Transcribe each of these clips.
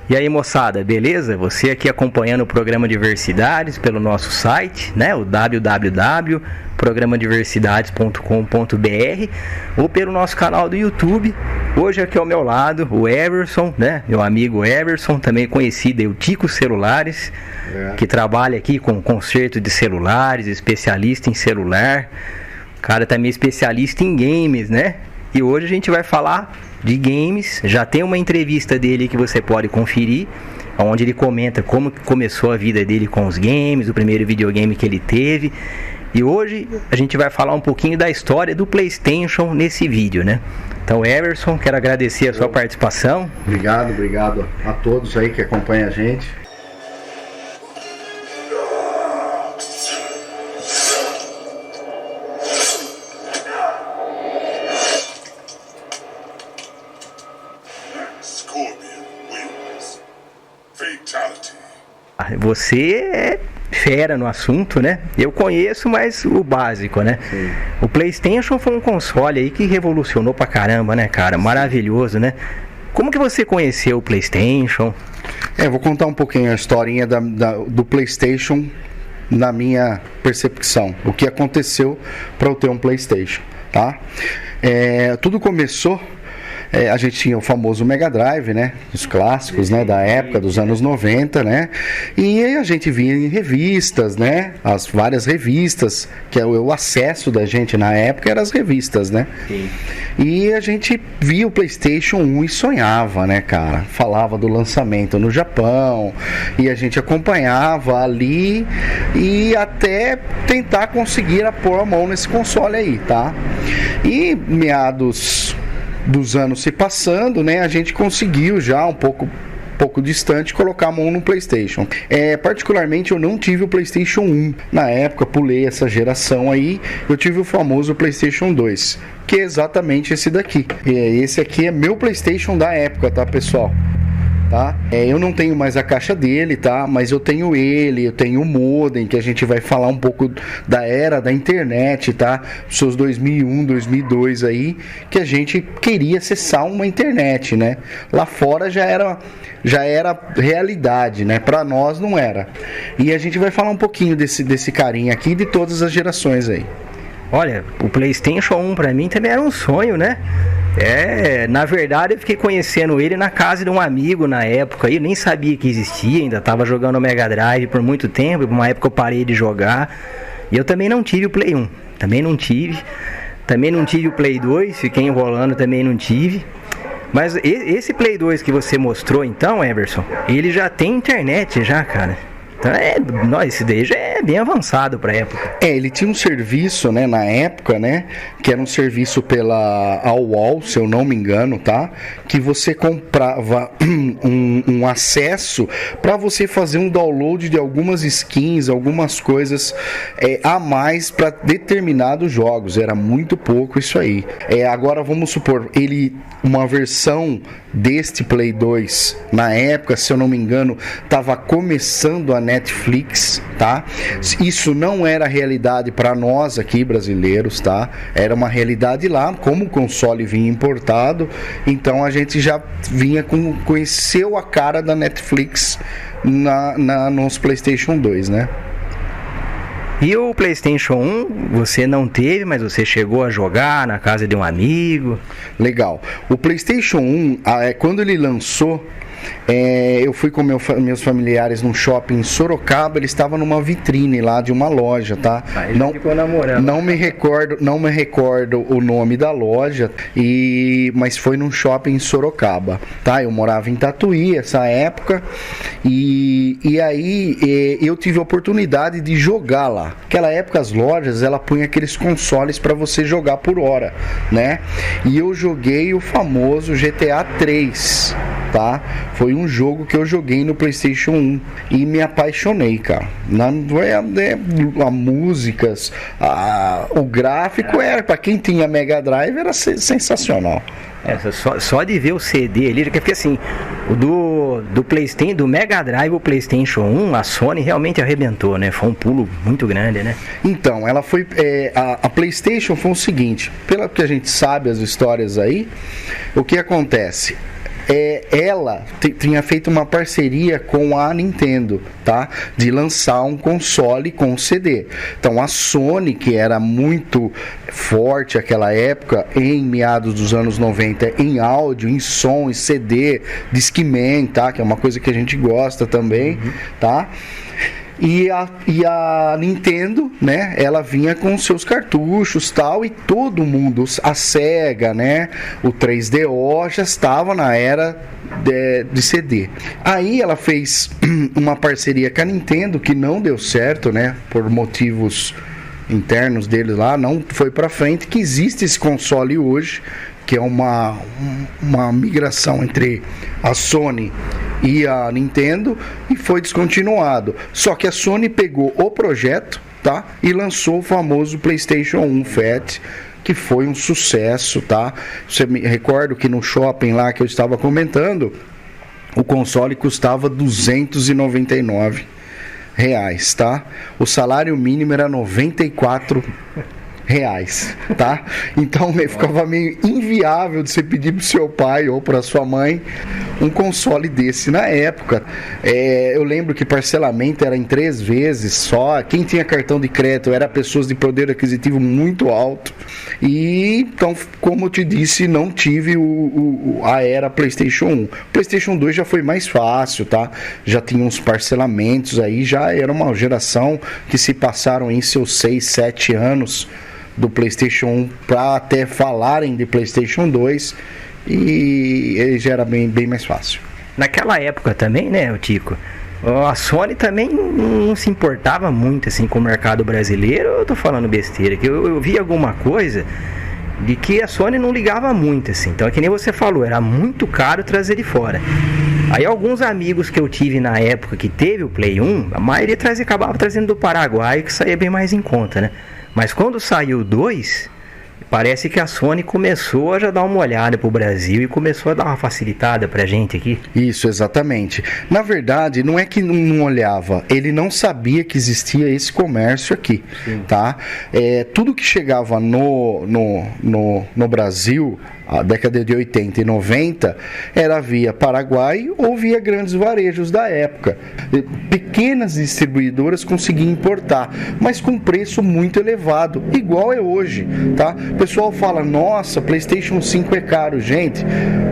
E aí, moçada, beleza? Você aqui acompanhando o programa Diversidades pelo nosso site, né? O www.programadiversidades.com.br ou pelo nosso canal do YouTube. Hoje aqui ao meu lado o Everson, né? Meu amigo Everson, também conhecido aí o Tico Celulares, que trabalha aqui com conserto de celulares, especialista em celular. O cara também é especialista em games, né? E hoje a gente vai falar de games. Já tem uma entrevista dele que você pode conferir, onde ele comenta como começou a vida dele com os games, o primeiro videogame que ele teve. E hoje a gente vai falar um pouquinho da história do PlayStation nesse vídeo, né? Então, Everson, quero agradecer a sua participação. Obrigado a todos aí que acompanham a gente. Você é fera no assunto, né? Eu conheço, mas o básico, né? Sim. O PlayStation foi um console aí que revolucionou pra caramba, né, cara? Maravilhoso, né? Como que você conheceu o PlayStation? Vou contar um pouquinho a historinha do PlayStation na minha percepção. O que aconteceu para eu ter um PlayStation, tá? Tudo começou... a gente tinha o famoso Mega Drive, né? Os clássicos, né? Da época, dos anos 90, né? E a gente via em revistas, né? As várias revistas, que o acesso da gente na época eram as revistas, né? Sim. E a gente via o PlayStation 1 e sonhava, né, cara? Falava do lançamento no Japão, e a gente acompanhava ali e até tentar conseguir pôr a mão nesse console aí, tá? E meados dos anos se passando, né, a gente conseguiu já um pouco distante colocar a mão no PlayStation. Particularmente eu não tive o PlayStation 1 na época, pulei essa geração aí. Eu tive o famoso PlayStation 2, que é exatamente esse daqui. Esse aqui é meu PlayStation da época, tá, pessoal? Tá? Eu não tenho mais a caixa dele, tá? Mas eu tenho ele, eu tenho o modem, que a gente vai falar um pouco da era da internet, tá? Seus 2001, 2002 aí, que a gente queria acessar uma internet, né? Lá fora já era realidade, né? Pra nós não era. E a gente vai falar um pouquinho desse carinha aqui de todas as gerações aí. Olha, o PlayStation 1 pra mim também era um sonho, né? Na verdade eu fiquei conhecendo ele na casa de um amigo na época, eu nem sabia que existia, ainda tava jogando o Mega Drive por muito tempo, por uma época eu parei de jogar, e eu também não tive o Play 1, também não tive o Play 2, fiquei enrolando, também não tive. Mas esse Play 2 que você mostrou então, Everson, ele já tem internet já, cara. Então esse daí já é bem avançado pra época. Ele tinha um serviço, né, na época, né, que era um serviço pela AOL, se eu não me engano, tá? Que você comprava um acesso para você fazer um download de algumas skins, algumas coisas a mais para determinados jogos. Era muito pouco isso aí. Agora vamos supor, uma versão deste Play 2, na época, se eu não me engano, estava começando a Netflix, tá? Isso não era realidade para nós aqui brasileiros, tá? Era uma realidade lá, como o console vinha importado, então a gente já conheceu a cara da Netflix nos PlayStation 2, né? E o PlayStation 1 você não teve, mas você chegou a jogar na casa de um amigo? Legal. O PlayStation 1, quando ele lançou, eu fui com meus familiares num shopping em Sorocaba. Ele estava numa vitrine lá de uma loja, tá? Não ficou namorando. Não me recordo o nome da loja, mas foi num shopping em Sorocaba, tá? Eu morava em Tatuí essa época e aí eu tive a oportunidade de jogar lá. Naquela época as lojas ela punha aqueles consoles para você jogar por hora, né? E eu joguei o famoso GTA 3, tá? Foi um jogo que eu joguei no PlayStation 1 e me apaixonei, cara. A músicas, o gráfico para quem tinha Mega Drive era sensacional. Só de ver o CD ali, porque assim, do Mega Drive, o PlayStation 1, a Sony realmente arrebentou, né? Foi um pulo muito grande, né? Então, ela foi. A PlayStation foi o seguinte: pelo que a gente sabe as histórias aí, o que acontece? ela tinha feito uma parceria com a Nintendo, tá? De lançar um console com CD. Então a Sony, que era muito forte naquela época, em meados dos anos 90, em áudio, em som, em CD, Discman, tá? Que é uma coisa que a gente gosta também, tá? E a Nintendo, né, ela vinha com seus cartuchos tal, e todo mundo, a Sega, né, o 3DO já estava na era de CD. Aí ela fez uma parceria com a Nintendo que não deu certo, né, por motivos internos deles lá, não foi pra frente, que existe esse console hoje, que é uma migração entre a Sony e a Nintendo, e foi descontinuado. Só que a Sony pegou o projeto, tá? E lançou o famoso PlayStation 1 Fat, que foi um sucesso, tá? Você me recordo que no shopping lá que eu estava comentando, o console custava R$299, tá? O salário mínimo era R$94, tá? Então ficava meio inviável de você pedir pro seu pai ou pra sua mãe um console desse na época. Eu lembro que parcelamento era em 3 vezes só. Quem tinha cartão de crédito era pessoas de poder aquisitivo muito alto. E então, como eu te disse, não tive a era PlayStation 1. PlayStation 2 já foi mais fácil, tá? Já tinha uns parcelamentos aí, já era uma geração que se passaram em seus 6, 7 anos do PlayStation 1 para até falarem de PlayStation 2, e ele já era bem mais fácil. Naquela época também, né, Tico, a Sony também não se importava muito assim com o mercado brasileiro. Eu tô falando besteira, que eu vi alguma coisa de que a Sony não ligava muito assim. Então é que nem você falou, era muito caro trazer de fora. Aí alguns amigos que eu tive na época que teve o Play 1, a maioria acabava trazendo do Paraguai, que saía bem mais em conta, né? Mas quando saiu o 2, parece que a Sony começou a já dar uma olhada pro Brasil e começou a dar uma facilitada pra gente aqui. Isso, exatamente. Na verdade, não é que não olhava, ele não sabia que existia esse comércio aqui, tá? Tudo que chegava no Brasil, a década de 80 e 90, era via Paraguai ou via grandes varejos da época. Pequenas distribuidoras conseguiam importar, mas com preço muito elevado, igual é hoje, tá? O pessoal fala, nossa, PlayStation 5 é caro. Gente,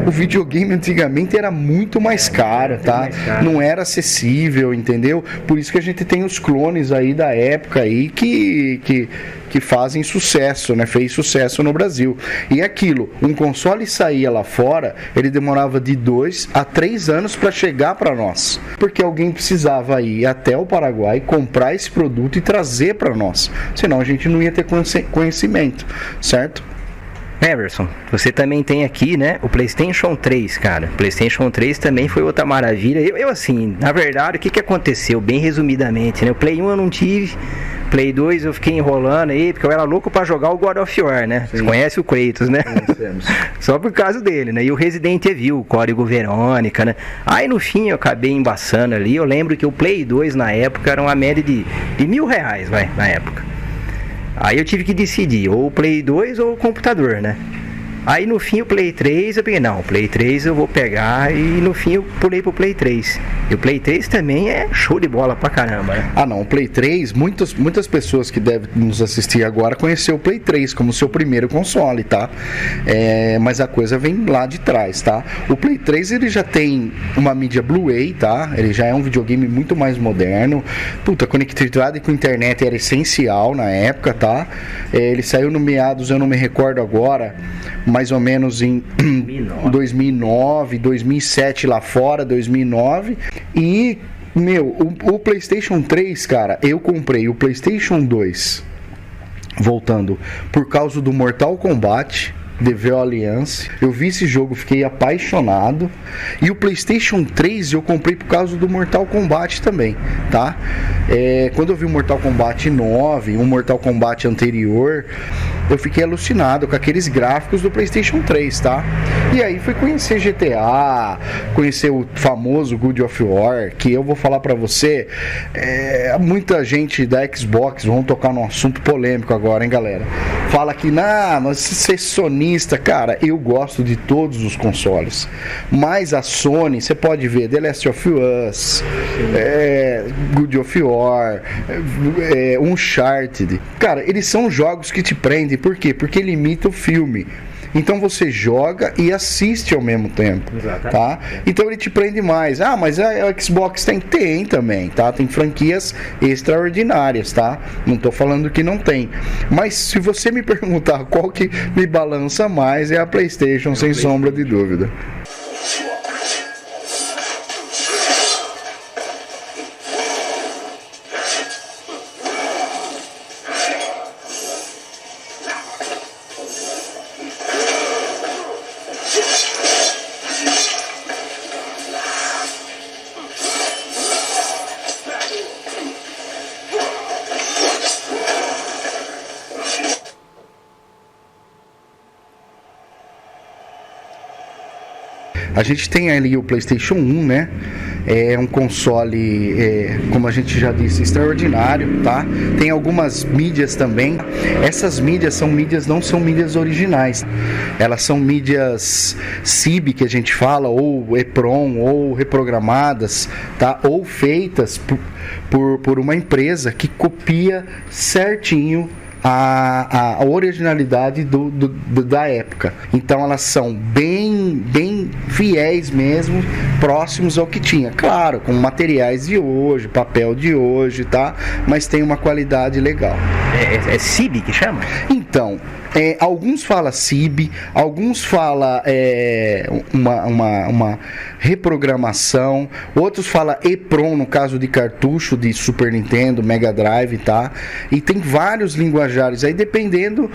o videogame antigamente era muito mais caro, tá? Não era acessível, entendeu? Por isso que a gente tem os clones aí da época aí que fazem sucesso, né? Fez sucesso no Brasil. E aquilo, um console saía lá fora, ele demorava de 2 a 3 anos para chegar para nós, porque alguém precisava ir até o Paraguai, comprar esse produto e trazer para nós, senão a gente não ia ter conhecimento, certo? Everson, você também tem aqui, né, o PlayStation 3, cara. PlayStation 3 também foi outra maravilha. Eu assim, na verdade, o que aconteceu, bem resumidamente, né? O Play 1 eu não tive, Play 2 eu fiquei enrolando aí, porque eu era louco pra jogar o God of War, né? Sim. Você conhece o Kratos, né? Só por causa dele, né? E o Resident Evil, o Código Verônica, né? Aí no fim eu acabei embaçando ali. Eu lembro que o Play 2 na época era uma média de R$1.000, na época. Aí eu tive que decidir, ou o Play 2 ou o computador, né? Aí no fim o Play 3, eu peguei, não, o Play 3 eu vou pegar, e no fim eu pulei pro Play 3. E o Play 3 também é show de bola pra caramba, né? Ah não, o Play 3, muitas pessoas que devem nos assistir agora conheceram o Play 3 como seu primeiro console, tá? Mas a coisa vem lá de trás, tá? O Play 3 ele já tem uma mídia Blu-ray, tá? Ele já é um videogame muito mais moderno. Puta, conectividade com internet era essencial na época, tá? Ele saiu no meados, eu não me recordo agora, mais ou menos em 2009, 2007 lá fora, 2009. E, o PlayStation 3, cara, eu comprei o PlayStation 2, voltando, por causa do Mortal Kombat The Valiance. Eu vi esse jogo, fiquei apaixonado. E o PlayStation 3 eu comprei por causa do Mortal Kombat também, tá? Quando eu vi o Mortal Kombat 9, um Mortal Kombat anterior, eu fiquei alucinado com aqueles gráficos do PlayStation 3, tá? E aí fui conhecer GTA, conhecer o famoso God of War, que eu vou falar pra você, muita gente da Xbox, vamos tocar num assunto polêmico agora, hein, galera? Fala que, mas você é sonista, cara, eu gosto de todos os consoles, mas a Sony, você pode ver The Last of Us, God of War, Uncharted, cara, eles são jogos que te prendem, por quê? Porque ele imita o filme. Então você joga e assiste ao mesmo tempo. Exatamente. Tá? Então ele te prende mais. Mas a Xbox tem também, tá? Tem franquias extraordinárias, tá? Não tô falando que não tem. Mas se você me perguntar qual que me balança mais, é a PlayStation, sem sombra de dúvida. A gente tem ali o PlayStation 1, né? É um console, como a gente já disse, extraordinário, tá? Tem algumas mídias também. Essas mídias não são mídias originais. Elas são mídias CIB, que a gente fala, ou EPROM, ou reprogramadas, tá? Ou feitas por uma empresa que copia certinho a originalidade da época. Então elas são bem fiéis mesmo, próximos ao que tinha. Claro, com materiais de hoje, papel de hoje, tá? Mas tem uma qualidade legal. É CIB que chama? Então, alguns falam CIB, alguns falam uma reprogramação, outros falam EPROM, no caso de cartucho de Super Nintendo, Mega Drive, tá? E tem vários linguajares aí, dependendo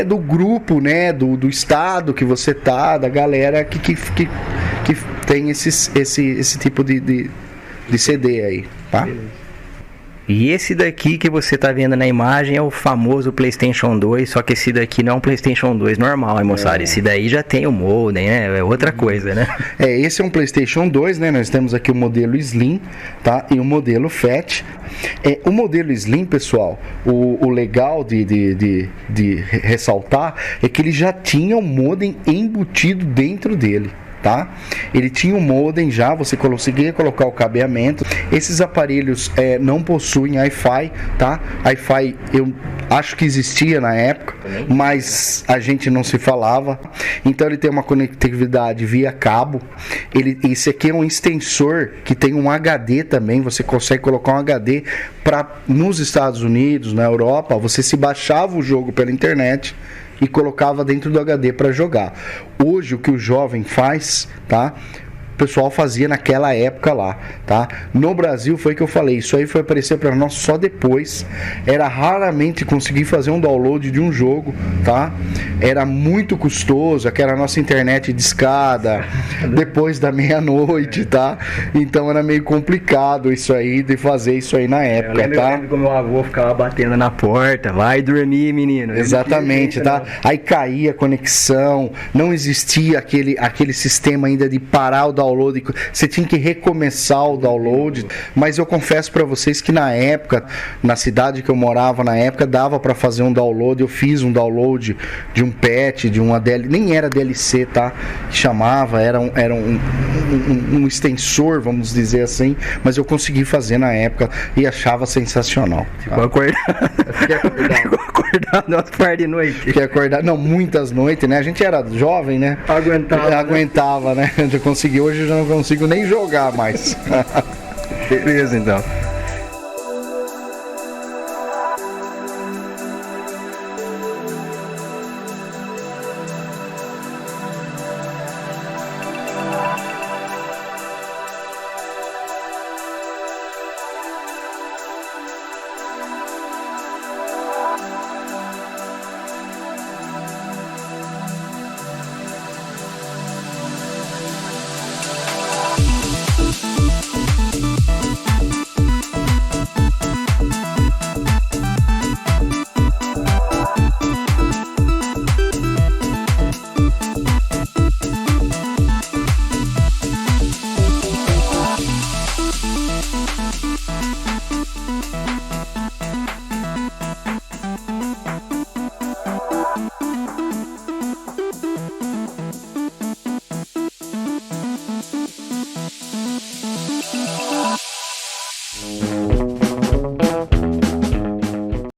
do grupo, né? Do estado que você tá, da galera que tem esse tipo de CD aí, tá? E esse daqui que você tá vendo na imagem é o famoso PlayStation 2, só que esse daqui não é um PlayStation 2 normal, hein, moçada? Esse daí já tem o modem, né? É outra coisa, né? Esse é um PlayStation 2, né? Nós temos aqui o modelo Slim, tá? E o modelo Fat. O modelo Slim, pessoal, o legal de ressaltar é que ele já tinha o modem embutido dentro dele. Tá? Ele tinha um modem já, você conseguia colocar o cabeamento. Esses aparelhos não possuem Wi-Fi, tá? Wi-Fi eu acho que existia na época, mas a gente não se falava. Então ele tem uma conectividade via cabo. Esse aqui é um extensor que tem um HD também. Você consegue colocar um HD nos Estados Unidos, na Europa. Você se baixava o jogo pela internet e colocava dentro do HD para jogar. Hoje o que o jovem faz, tá? O pessoal fazia naquela época lá, tá? No Brasil foi que eu falei, isso aí foi aparecer para nós só depois. Era raramente conseguir fazer um download de um jogo, tá? Era muito custoso, aquela nossa internet de escada, depois da meia-noite, tá? Então era meio complicado isso aí, de fazer isso aí na época, tá? Eu lembro que meu avô ficava batendo na porta, vai dormir, menino. Exatamente, tá? Aí caía a conexão, não existia aquele sistema ainda de parar o download, você tinha que recomeçar o download, mas eu confesso para vocês que na época, na cidade que eu morava na época, dava para fazer um download. Eu fiz um download de um patch, de uma DLC, nem era DLC, tá? Que chamava, era um extensor, vamos dizer assim, mas eu consegui fazer na época e achava sensacional. Ficou acordado. Ficou acordado umas par de noite. Fiquei acordado, não, muitas noites, né? A gente era jovem, né? Aguentava, né? Eu consegui. Hoje eu já não consigo nem jogar mais. Beleza, então.